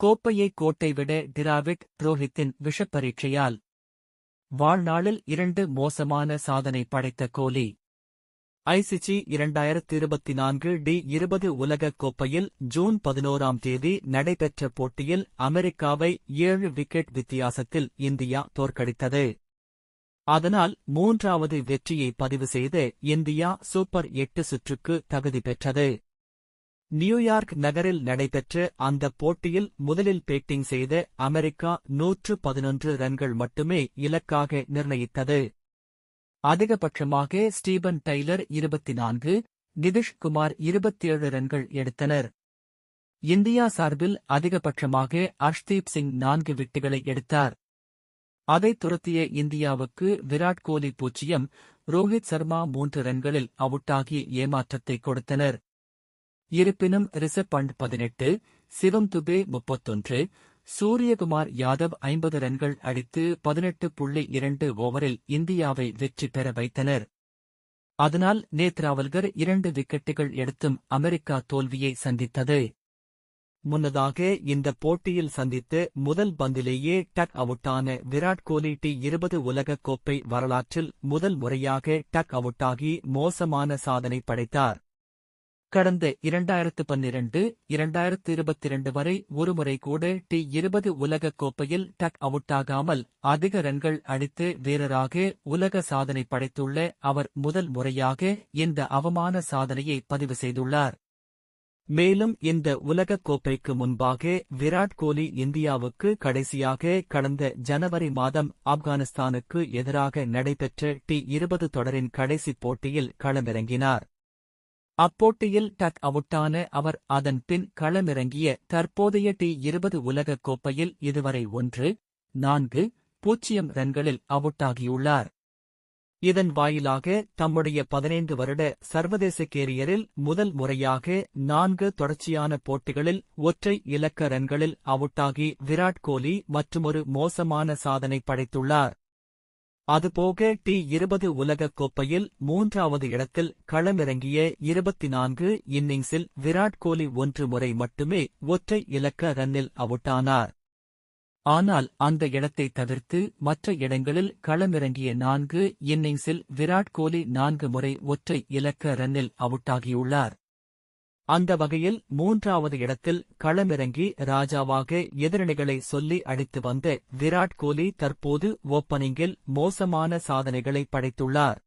கோப்பையை கோட்டை விட டிராவிட் ரோஹித்தின் விஷப்பரீட்சையால் வாழ்நாளில் 2 மோசமான சாதனை படைத்த கோலி. ஐசிசி 2024 டி20 உலகக் கோப்பையில் ஜூன் 11ஆம் தேதி நடைபெற்ற போட்டியில் அமெரிக்காவை 7 விக்கெட் வித்தியாசத்தில் இந்தியா தோற்கடித்தது. அதனால் 3வது வெற்றியை பதிவு செய்த இந்தியா சூப்பர் 8 சுற்றுக்கு தகுதி பெற்றது. நியூயார்க் நகரில் நடைபெற்ற அந்த போட்டியில் முதலில் பேட்டிங் செய்த அமெரிக்கா 111 ரன்கள் மட்டுமே இலக்காக நிர்ணயித்தது. அதிகபட்சமாக ஸ்டீபன் டைலர் 24, நிதிஷ் குமார் 27 ரன்கள் எடுத்தனர். இந்தியா சார்பில் அதிகபட்சமாக அர்ஷ்தீப் சிங் 4 விக்கெட்டுகளை எடுத்தார். அதைத் துரத்திய இந்தியாவுக்கு விராட் கோலி 0, ரோஹித் சர்மா 3 ரன்களில் அவுட்டாகி ஏமாற்றத்தை கொடுத்தனர். இருப்பினும் ரிஷப் பண்ட் 18, சிவம் துபே 31, சூரியகுமார் யாதவ் 50 ரன்கள் அடித்து 18.2 ஓவரில் இந்தியாவை வெற்றி பெற வைத்தனர். அதனால் நேத்ராவல்கர் 2 விக்கெட்டுகள் எடுத்தும் அமெரிக்கா தோல்வியை சந்தித்தது. முன்னதாக இந்த போட்டியில் சந்தித்த முதல் பந்திலேயே டக் அவுட்டான விராட் கோலி டி20 உலகக் கோப்பை வரலாற்றில் முதல் முறையாக டக் அவுட்டாகி மோசமான சாதனை படைத்தார். கடந்த 2012, 2022 வரை ஒருமுறை கூட டி20 உலகக் கோப்பையில் டக் அவுட்டாகாமல் அதிக ரன்கள் அடித்து வீரராக உலக சாதனை படைத்துள்ள அவர் முதல் முறையாக இந்த அவமான சாதனையை பதிவு செய்துள்ளார். மேலும் இந்த உலகக் கோப்பைக்கு முன்பாக விராட் கோலி இந்தியாவுக்கு கடைசியாக கடந்த ஜனவரி மாதம் ஆப்கானிஸ்தானுக்கு எதிராக நடைபெற்ற டி20 தொடரின் கடைசி போட்டியில் களமிறங்கினார். அப்போட்டியில் டக் அவுட்டான அவர் அதன் பின் களமிறங்கிய தற்போதைய டி20 உலகக் கோப்பையில் இதுவரை 1-4-0 ரன்களில் அவுட்டாகியுள்ளார். இதன் வாயிலாக தம்முடைய 15 வருட சர்வதேச கேரியரில் முதல் முறையாக 4 தொடர்ச்சியான போட்டிகளில் ஒற்றை இலக்க ரன்களில் அவுட்டாகி விராட் கோலி மற்றுமொரு மோசமான சாதனை படைத்துள்ளார். அதுபோக டி20 உலகக் கோப்பையில் 3வது இடத்தில் களமிறங்கிய 24 இன்னிங்ஸில் விராட் கோலி 1 முறை மட்டுமே ஒற்றை இலக்க ரன்னில் அவுட்டானார். ஆனால் அந்த இடத்தை தவிர்த்து மற்ற இடங்களில் களமிறங்கிய 4 இன்னிங்ஸில் விராட் கோலி 4 முறை ஒற்றை இலக்க ரன்னில் அவுட்டாகியுள்ளார். அந்த வகையில் 3வது இடத்தில் களமிறங்கி ராஜாவாக எதிரணிகளை சொல்லி அடித்து வந்த விராட் கோலி தற்போது ஓப்பனிங்கில் மோசமான சாதனைகளை படைத்துள்ளார்.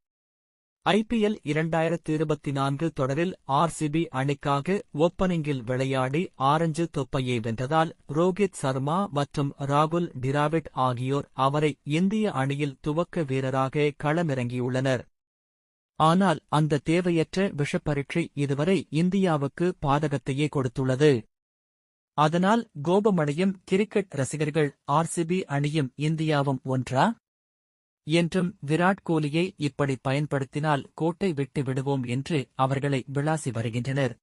ஐபிஎல் 2024 தொடரில் ஆர்சிபி அணிக்காக ஓப்பனிங்கில் விளையாடி ஆரஞ்சு தொப்பையை வென்றதால் ரோஹித் சர்மா மற்றும் ராகுல் டிராவிட் ஆகியோர் அவரை இந்திய அணியில் துவக்க வீரராக களமிறங்கியுள்ளனர். ஆனால் அந்த தேவையற்ற விஷப்பரீட்சை இதுவரை இந்தியாவுக்கு பாதகத்தையே கொடுத்துள்ளது. அதனால் கோபமடையும் கிரிக்கெட் ரசிகர்கள் ஆர்சிபி அணியும் இந்தியாவும் ஒன்றா என்றும் விராட் கோலியை இப்படி பயன்படுத்தினால் கோட்டை விட்டு விடுவோம் என்று அவர்களை விளாசி வருகின்றனர்.